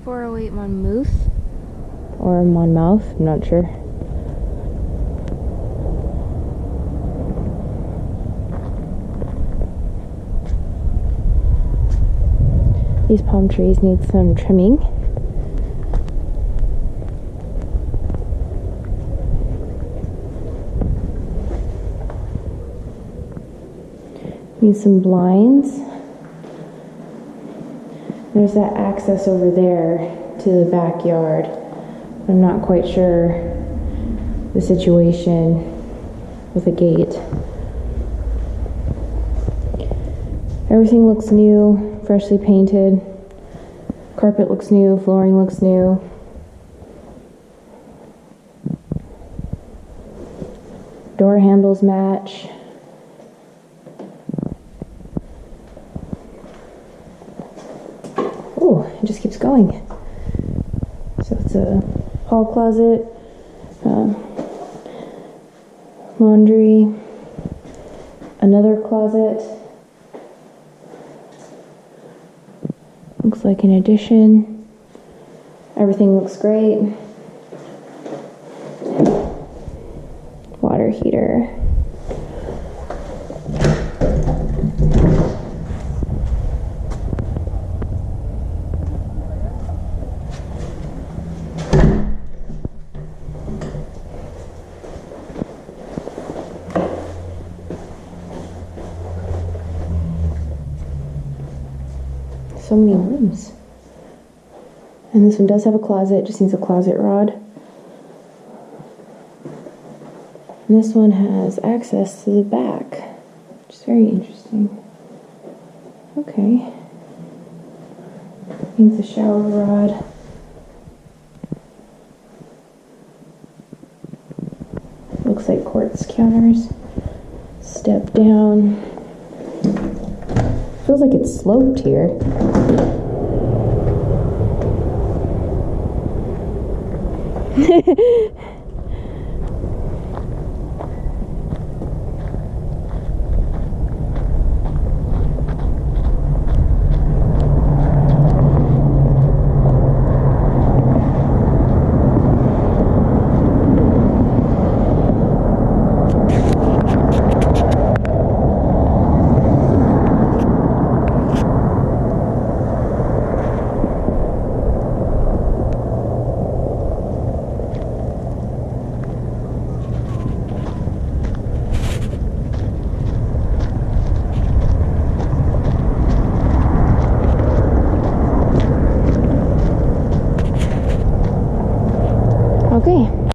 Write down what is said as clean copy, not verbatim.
408 Monmouth, or Monmouth, I'm not sure. These palm trees need some trimming. Need some blinds. There's that access over there to the backyard. I'm not quite sure the situation with the gate. Everything looks new, freshly painted. Carpet looks new, flooring looks new. Door handles match. Oh, it just keeps going. So it's a hall closet, laundry, another closet. Looks like an addition. Everything looks great. Water heater. So many rooms. And this one does have a closet, just needs a closet rod. And this one has access to the back, which is very interesting. Okay. Needs a shower rod. Looks like quartz counters. Step down. Feels like it's sloped here. Okay.